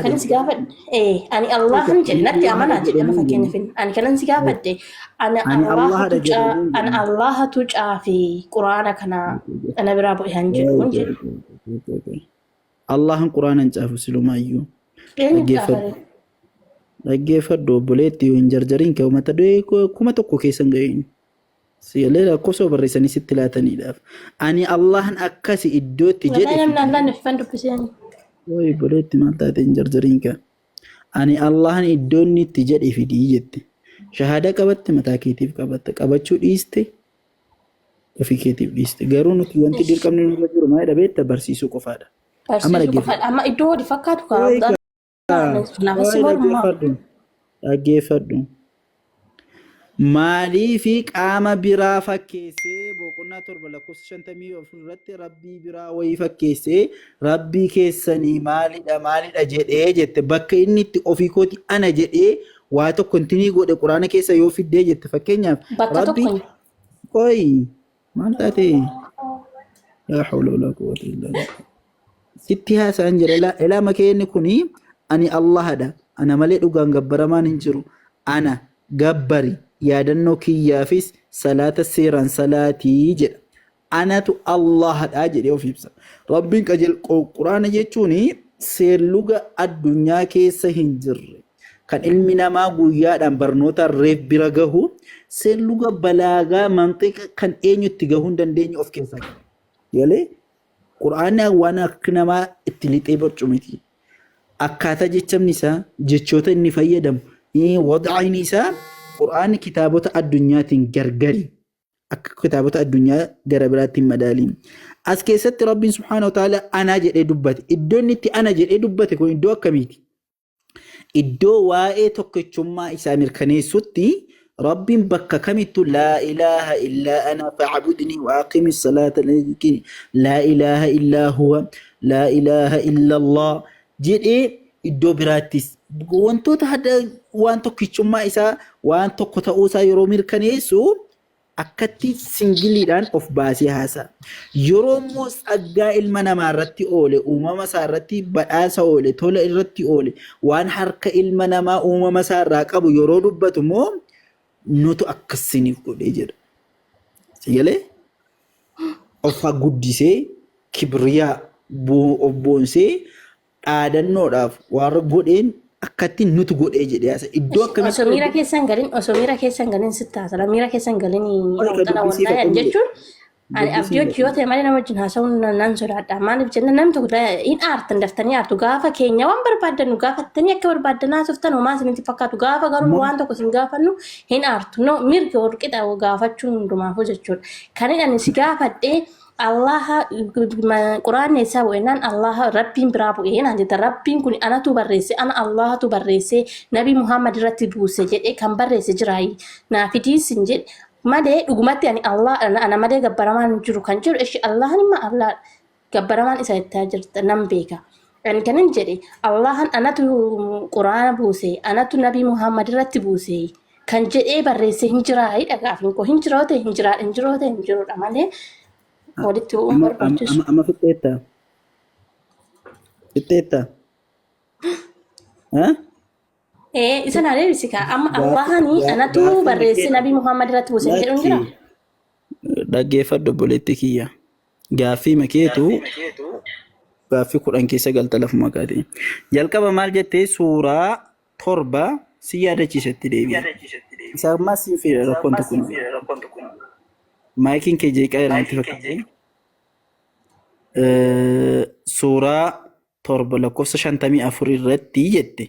Kan si gaafadhe ani Allahan jedhe natti amanaa jedhe amma fakkeenyaaf ani kanan si gaafadhe ana Allahatu caafe quraana kana ana biraa bu'e han jedhu kun jedhe Allahan quraanan caafu silumayyuu eenyu caafare dhaggeeffadhu obboleetti yoo hin jarjariin ka'u mata duree kuma tokko keessan ga'in siyalee lakkoofsa barreessanii sitti laataniidhaaf ani Allahan akkasi iddootti jedhe wallahi namni Allahan neffan dubbiseen Oi boleetti maal taate hin jarjariin ka ani Allahan iddoonni itti jedhe fidii jette shahaada qabatte mataa keetiif qabatte qabachuu dhiiste ofii keetiif dhiiste garuu nuti wanti dirqamni nurra jiru maal dhabeetta barsiisuu qofaadha amma iddoo wadi fakkaatu kaa dhaggeeffadhu maalii fi qaama biraa fakkeessee boqonnaa 7 lakkoofsa 54 irratti rabbii biraa wayii fakkeessee rabbii keessanii maalidha jedhee jette bakka inni itti ofii kooti ana jedhee waa tokko intinii godhe quraana keessa yoo fiddee jette fakkeenyaaf rabbii qoy maal taate yaa hawla wala quwwata illa billah sitti haasaan jira ilaa makeenni kuni ani Allahadha ana malee dhugaan gabbaramaan hin jiru ana gabbari yaadannoo kiyyaafis salaata seeraan salaatii jedha anatu Allahadha jedhee of ibsa rabbiin qajeel quraana jechuun seerluga addunyaa keessa hin jirre kan ilmi namaa guyyaadhaan barnoota reef bira gahu seerluga balaagaa mantiqa kan eenyutti gahuu hin dandeenye of keessaa qaba yalee quraanni waan akka namaa itti lixee barcumiti akkaataa jechamni isaa jechoota inni fayyadamu wada'in isaa Qur'aan kitaabota addunyaatiin gargari akka kitaabota addunyaa gara biraatti madaaliin as keessatti rabbiin subhaanahu wa ta'ala ana jedhee dubbate iddoon itti ana jedhee dubbate kun iddoo akkamiiti iddoo waa'ee tokkichummaa isaa mirkaneessutti rabbiin bakka kamittu laa ilaaha illaa ana fa'budni wa aqimi salaata laa ilaaha illaa huwa laa ilaaha illa Allah jedhee iddoo biraattis wantoota waan tokkichummaa isaa waan tokko ta'uu isaa yeroo mirkaneessu akkatti singiliidhaan of baasee haasa yeroo immoo saggaa ilma namaa irratti oole uumama isaa irratti badhaasa oole tola irratti oole waan harka ilma namaa uumama isaa irraa qabu yeroo dubbatu immoo nutu akkasiniif godhee jedha sigalee of guddisee kibriyaa obboonsee dhaadannoodhaaf warra godheen akkatti nutu godhee jedhee haasa iddoo akkamitti osoo miira keessan galin sittaasa miira keessan galin xala wallahi jechuun ani abdii hojii yoo ta'e malee nama wajjin haasa'uun nan sodaadha maaliif jenna namni tokko hin aartan daftanii aartu gaafa keenya waan barbaaddannu gaafattanii akka barbaaddan haasoftan homaa isinitti fakkaatu gaafa garuu waan tokko isin gaafannu hin aartu no mirga warqixa gaafachuun hundumaafuu jechuudha kan ani si gaafadhee Allah Qur'aan isaa bu'eenaan Allah Rabbiin biraa bu'ee naan jetta Rabbiin kun anatu barreesse ana Allahatu barreesse Nabi Muhammad irratti buuse jedhee kan barreesse jiraayi naafidiin sin jedhe malee dhugumatti ani Allah ana malee gabbaramaan jiru kan jiru eshi Allahan imma Allah gabbaramaan isa itti jirta nan beeka ani kanin jedhe Allahan anatu Qur'aana buuse anatu Nabi Muhammad irratti buuse kan jedhee barreesse hin jiraayi dhagaafin ko hin jiroota malee walitti uumuu barbaachisu. Amma fixeetta. Isa naa deebisika amma Allahani anatu barreesse Nabi Muhammad irratti buuse jedhuun jira. Dhaggeeffadhu obboleetti kiyya. Gaaffii makeetu gaaffii 10 keessa galta lafuma kaatee. Jalqaba maal jettee suuraa 7 si yaadachiisetti deebi'a. Isa ammaa si fedha rakkoon tokko. Maayikiin kee jeeqaa irratti fakkaate suuraa 7 lakkoofsa 54 irratti jette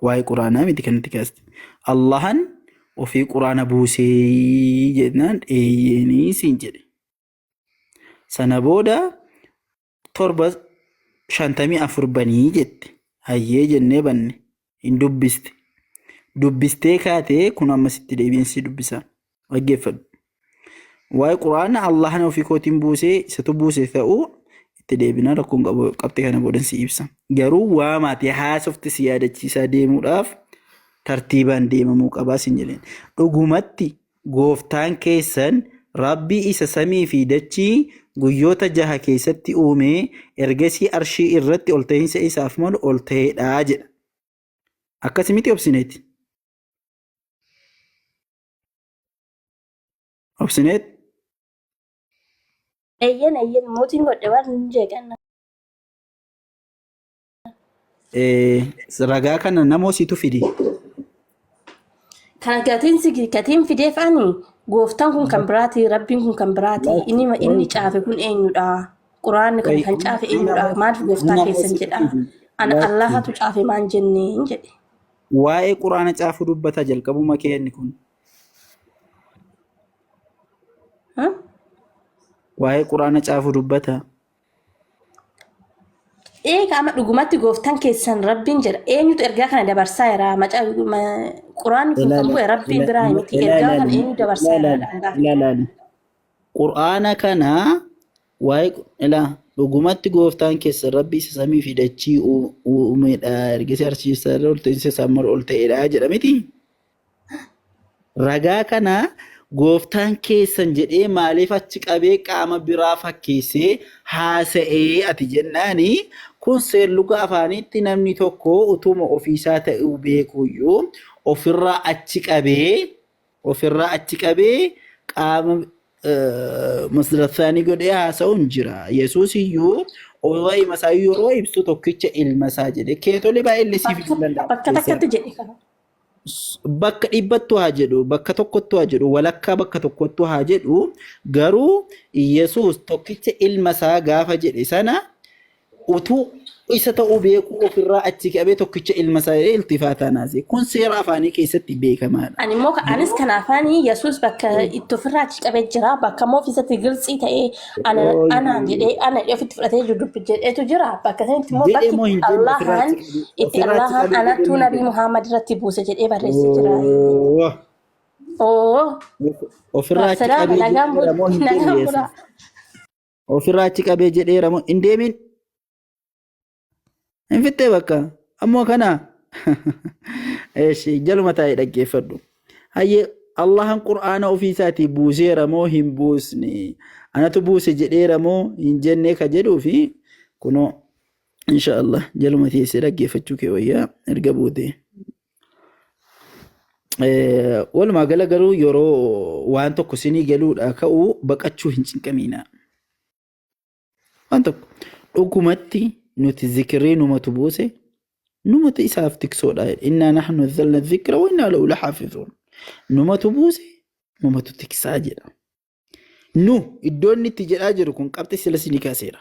waa'ee quraanaa miti kanatti kaaste Allahan ofii quraana buusee jennaan eeyyeenii siin jedhe sana booda 7:54 banii jette hayyee jennee banne hin dubbistee kaatee kun ammasitti deebiinsi dubbisa dhaggeeffadhu. Waa'ee quraana Allahan ofii kootiin buusee isatu buuse ta'uu itti deebinaa rakkoon qabxee kana boodan si ibsa. Garuu waa maatii haasofti si yaadachiisaa deemuudhaaf tartiibaan deemamuu qabaa sin jedheen. Dhugumatti gooftaan keessan Rabbii isa samii fi dachii guyyoota 6 keessatti uume ergasii arshii irratti ol ta'insa isaaf malu ol ta'eedha jedha. Akkasumatti obsineeti. Obsineet. Ayyan mootiin godhe waan hin jeeqanna. Ragaa kana namoositu fidi. Kana gatiin fideef ani gooftaan kun kan biraati, rabbiin kun kan biraati. Inni caafe kun eenyudha? Quraanni kan caafe eenyudha? Maaliif gooftaa keessan jedha? Ana Allahatu caafe maan jenneen jedhe. Waa'ee quraana caafuu dubbata jalqabuma keenni kun. Waa'ee quraana caafuu dubbata. Qaama dhugumatti gooftaan keessan rabbiin jedha. Eenyutu ergaa kana dabarsaa jira? Quraanni kun kan bu'e rabbiin biraa miti. Ergaa kana eenyu dabarsaa jira? Quraana kana waa'ee dhugumatti gooftaan keessan rabbi isa samii fi dachii uumedha. Ergasii arsiisaa ol ta'insa isaa malu ol ta'eedha jedha miti. Ragaa kana gooftaan keessan jedhee maaliif achi qabee qaama biraa fakkeessee haasa'ee ati jennaani kun seerluga afaanitti namni tokko utuma ofiisaa ta'uu beekuyyuu ofirraa achi qabee qaama masdarataanii godhee haasa'uun jira. Yesuus iyyuu waa'ee masaa yeroo ibsu tokkicha ilma isaa jedhe keetolee baay'ee illee siif danda'a. Bakka takkatti jedhe kana. Bakka dhibbattu haa jedhu, bakka tokkottu haa jedhu, walakkaa bakka tokkottu haa jedhu, garuu Yesuus tokkicha ilma isaa gaafa jedhe sana utuu isa ta'uu beeku ofirraa achi qabee tokkicha ilma isaa iltifaataa naase. Kun seera afaanii keessatti beekamaadha. Ani immoo anis kan afaanii Yesuus bakka itti ofirraa achi qabee jira. Bakka immoo ofiisatti gilxii ta'ee anaan jedhee ana ofitti fudhatee jiru jedheetu jira. Bakka sanatti immoo bakki Allahaan anattuu Nabii Muhammad irratti buuse jedhee barreessee jira. Ofirraa achi qabee jedhee ramoo hin deemne. Ofirraa achi qabee jedhee ramoo hin deemin. Infittee bakka ammoo kana jaluma taa'ee dhaggeeffadhu. Hayyee Allahan qur'aana ofiisaatii buuseera moo hin buusne? Anatu buuse jedheera moo hin jenne ka jedhuu fi kunoo inshaallah jaluma teessee dhaggeeffachuu kee wayyaa erga buute. Walumaa gala garuu yeroo waan tokko sinii galuudha ka'uu baqachuu hin cinqamiina. Waan tokko dhugumatti nuti zikirii numatu buuse numatu isaaf tiksoodha. Innaa naxnu nazzalna dhikra wa innaa lahu laxaafizuun. Numatu buuse numatu tiksaa jedha. Nu iddoo inni itti jedhaa jiru kun qabxii sila sinii kaaseera.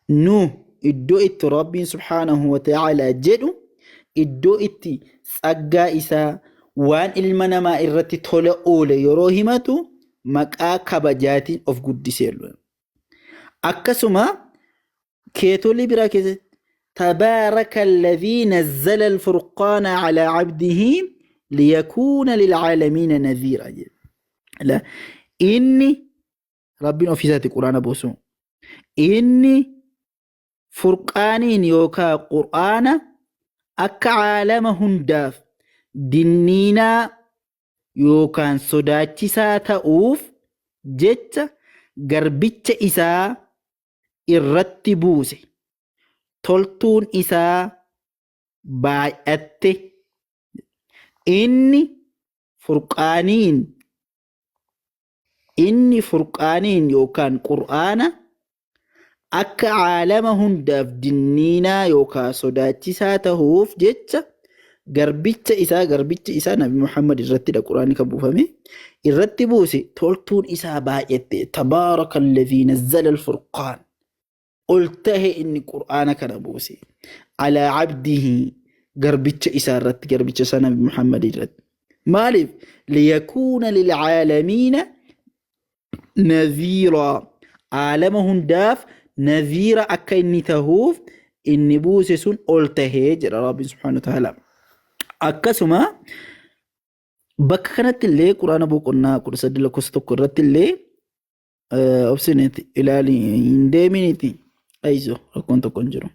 Nu iddoo itti rabbiin subhaanahu wa ta'aalaa jedhu iddoo itti tsaggaa isaa waan ilma namaa irratti tola oole yeroo himatu maqaa kabajaatiin of guddiseerlu. Akkasuma كيتولي براكز تبارك الذي نزل الفرقان على عبده ليكون للعالمين نذيرا. لا إني ربنا في ذات القرآن بوسو إني فرقانين يوكا قرآن أكا عالم هنداف دنينا يوكان صداتي ساتا أوف جت غربتش إسا irratti buuse toltuun isaa baay'atte inni furqaaniin yookaan qur'aana akka caalama hundaaf dinniinaa yookaan sodaachisaa tahuuf jecha garbicha isaa Nabi Muhammad irrattidha qur'aanni kan buufame irratti buuse toltuun isaa baay'atte. Tabaaraka alladhii nazzala al-furqaan قلته إن قرآن كان بوسي على عبده قربتش إسارت قربتش سنة محمد رد مالف ليكون للعالمين نذيرا عالمهم داف نذيرا أكا تهوف إني بوسي سن قلته جرى رب سبحانه وتعالى أكسما بك كانت اللي قرآن بوقنا قرصد لكستو قررت اللي أبسنتي إلالي إندامينيتي أيزو أكون تكونجرو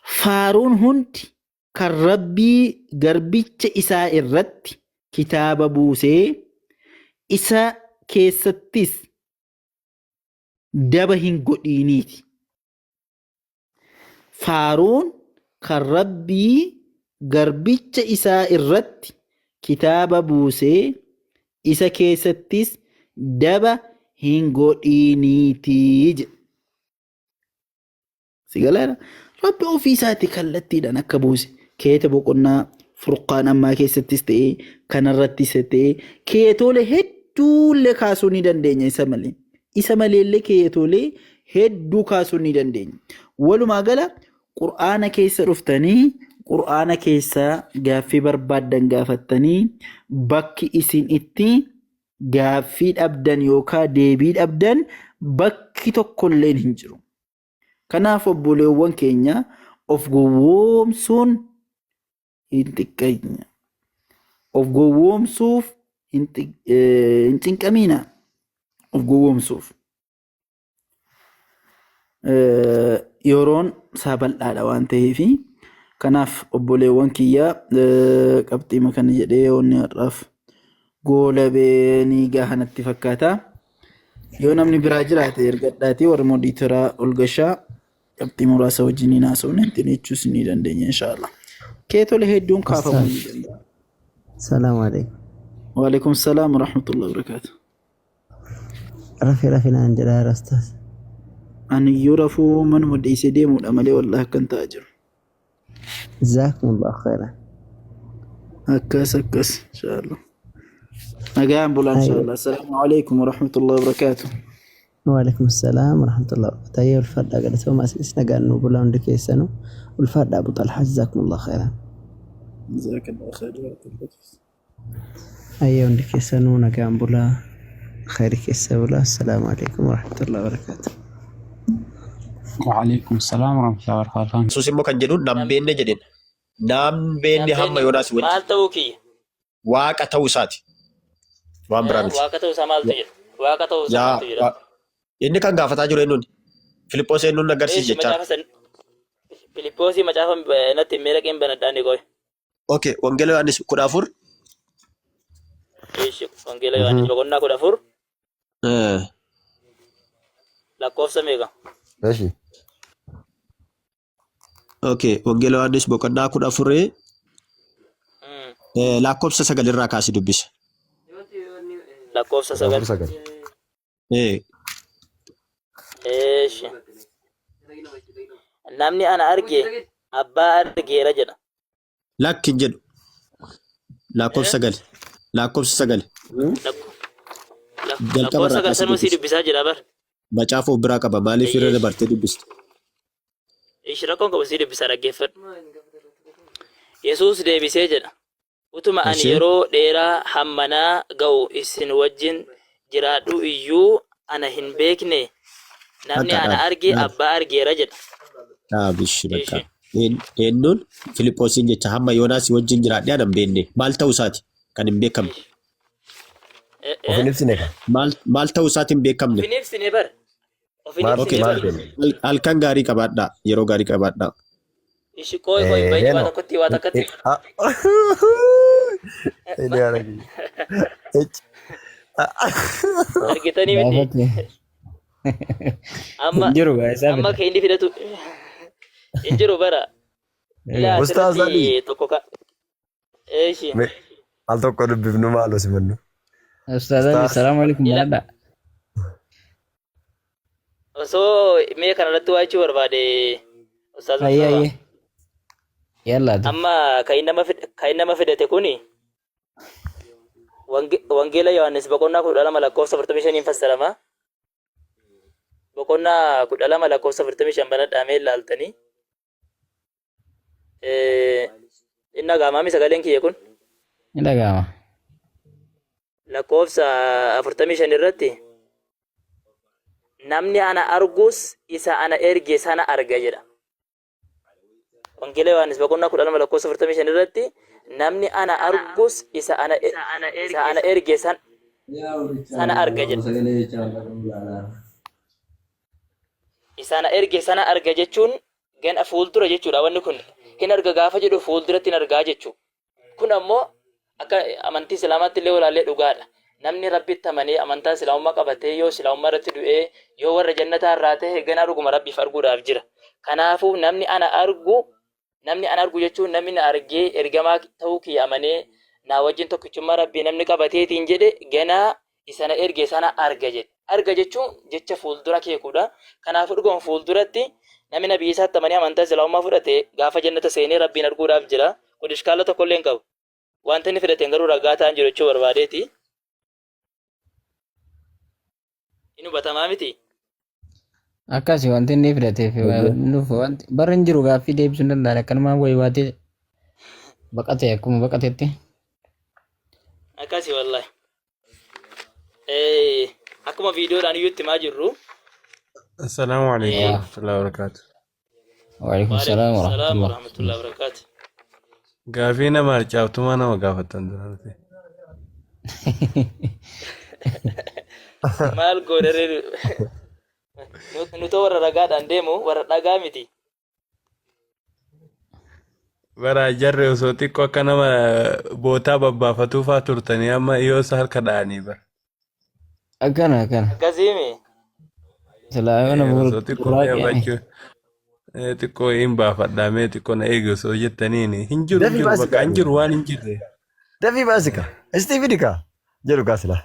فارون هند كربي غربيتش إساء الرد كتاب بوسي إساء كيستيس daba hin godhiiniiti. Faaruun kan rabbii garbicha isaa irratti kitaaba buusee isa keessattis daba hin godhiiniitii jedha. Sigalaadha. Rabbi ofii isaati kallattiidhaan akka buuse keeta boqonnaa furqaan ammaa keessattis ta'ee kanarrattis ta'ee keetoolee hedduullee kaasuu ni dandeenya isa malee. Isa maleellee keetoolee hedduu kaasuu ni dandeenya. Walumaa gala Qur'aana keessa dhuftanii Qur'aana keessaa gaaffii barbaaddan gaafattanii bakki isin itti gaaffii dhabdan yookaan deebii dhabdan bakki tokkolleen hin jiru. Kanaaf obboleewwan keenya of gowwoomsuun hin xiqqeenya. Of gowwoomsuuf hin cinqamiina. Of gowwoomsuuf. Yeroon isaa bal'aadha waan ta'eef kanaaf obboleewwan kiyyaa qabxiima kana jedhee onni har'aaf goolabee ni gahanatti fakkaata. Yoo namni biraa jiraate ergadhaatii warra mooditiraa Olgashaa qabxii muraasa wajjin haasa'uun ittiin jechuus ni dandeenya inshaallah. Keetole hedduun kaafamuu ni danda'a. Salaamu alaikum. Waalaikum salaam wa rahmatullahi wa barakaatu. Rafinaan jedhaa rastaas. Ani iyyuu rafuu manuma dhiisee deemuudha malee wallahi akkan ta'aa jiru. Jazakumullahu khairan. Akkas inshaallah. Nagaan bulaa inshaallah. Assalaamu alaikum wa rahmatullahi wa barakaatu. Waalaikum salaam wa rahmatullahi wa barakaatu. Tayyee ulfaadhaa galatoo maasis nagaan nu bulaa hundi keessanuu ulfaadhaa Abu Talhaa jazakumullahu khairan. Jazakallahu khairan. Tayyee hundi keessanuu nagaan bulaa khairii keessa bulaa. Assalaamu alaikum wa rahmatullahi wa barakaatu. وعليكم السلام ورحمة الله وبركاته. Susimmo kan jedhu nambeenne jedhen. Nambeenne hamma yoonaas wajji maal ta'uu kiyya? waaqa ta'uu isaati. Waan biraa miti. Waaqa ta'uu isaa maaltu jedha? Waaqa ta'uu isaa maaltu jedha? Inni kan gaafataa jiru eenyuun? Filiphos eenyuun agarsiis jechaa. Filiphosii macaafa natti meera qeen banadhaan ni qoy. Okay, wangeela Yohaannis 14. Eeshi, wangeela Yohaannis boqonnaa 14. Lakkoofsa meeqa? Eeshi. Okay, wangeela Yohaannis boqonnaa 14. Lakkoofsa 9 irraa kaasii dubbisa. Lakkoofsa 9. Eeshi. Namni ana arge abbaa argeera jedha. Lakkin jedhu. Lakkoofsa 9. Lakkoofsa 9. Lakkoofsa 9 sanuma sii dubbisaa jira bar. Macaafa biraa qaba maaliif irra dabartee dubbistu? Ishi rakkoon qabu sii dubbisaa dhaggeeffadhu. Yesuus deebisee jedha. Utuma ani yeroo dheeraa hammanaa ga'u isin wajjin jiraadhu iyyuu ana hin beekne namni ana arge abbaa argeera jedha. Bishi bakka. Eenyuun Filiphosiin jecha hamma Yoonaas wajjin jiraadhee ana hin beekne maal ta'uu isaati kan hin beekamne. Ofin ibsine kan. Maal ta'uu isaati hin beekamne. Ofin ibsine bar. Halkan gaarii qabaadhaa yeroo gaarii qabaadhaa. Ishi koi bayi waa tokkotti waa takkatti. Argitanii miti. Amma kan inni fidatu hin jiru bara. Ustaaz Ali. Tokko ka. Eeshi. Al tokko dubbifnu maaloo simannu. Ustaaz Ali salaamu alaikum baladha. Osoo mee kanarratti waa jechuu barbaade Ustaaz Mustafa. Yalla. Amma kan nama fidate kuni wangeela Yohaannis boqonnaa 12 lakkoofsa 45 fassarama. Boqonnaa 12 lakkoofsa 45 banadhaamee ilaaltanii. Inni dhagaamaami sagaleen kiyya kun? Inni dhagaama. Lakkoofsa 45 irratti namni ana argus isa ana erge sana arga jedha. Wangeela Yohaannis boqonnaa 12 lakkoofsa 45 irratti namni ana argus isa ana erge sana arga jedha. Isa ana erge sana arga jechuun gana fuuldura jechuudha wanni kun. Hin arga gaafa jedhu fuulduratti hin argaa jechuudha. Kun ammoo akka amantii Islaamaatti illee walaallee dhugaadha. namni rabbitti amanee amantaa islaamummaa qabatee yoo islaamummaa irratti du'ee yoo warra jannataa irraa ta'e ganaa dhuguma rabbiif arguudhaaf jira. Kanaafuu namni ana argu jechuun namni na argee ergamaa ta'uu kiyya amanee naa wajjin tokkichummaa rabbii namni qabateetiin jedhe ganaa isana erge sana arga jedhe. Arga jechuun jecha fuuldura keekuudha. Kanaafuu dhuguma fuulduratti namni nabii isaatti amanee amantaa islaamummaa fudhate gaafa jannata seenee rabbiin arguudhaaf jira. Kun ishkaala tokkollee hin qabu. Wanta inni fidateen garuu ragaa ta'an jiru jechuu barbaadeeti. Inni hubatamaa miti. Akkasii wanti inni fidateef bara hin jiru gaaffii deebisuu hin danda'an akkanumaan wayii waatee baqate akkuma baqatetti. Akkasii wallahi. Akkuma viidiyoodhaan iyyuu itti himaa jirru. Assalaamu alaikum warahmatullahi wabarakatuh. Waalaikum salaam warahmatullahi wabarakatuh. Gaaffii nama harcaaftumaa nama gaafatan durante. Maal godhare nuti warra ragaadhaan deemu warra dhagaa miti. Bara jarre osoo xiqqoo akka nama bootaa babbaafatuu fa'aa turtanii amma yoo isa harka dha'anii bara. Akkana. Akkasiimi. Silaa nama Osoo xiqqoo hin baafadhaamee xiqqoo na eegi osoo jettaniini hin jiru bakka hin jiru waan hin jirre. Dafii baasika. Istii fidika. Jedhu kaasila.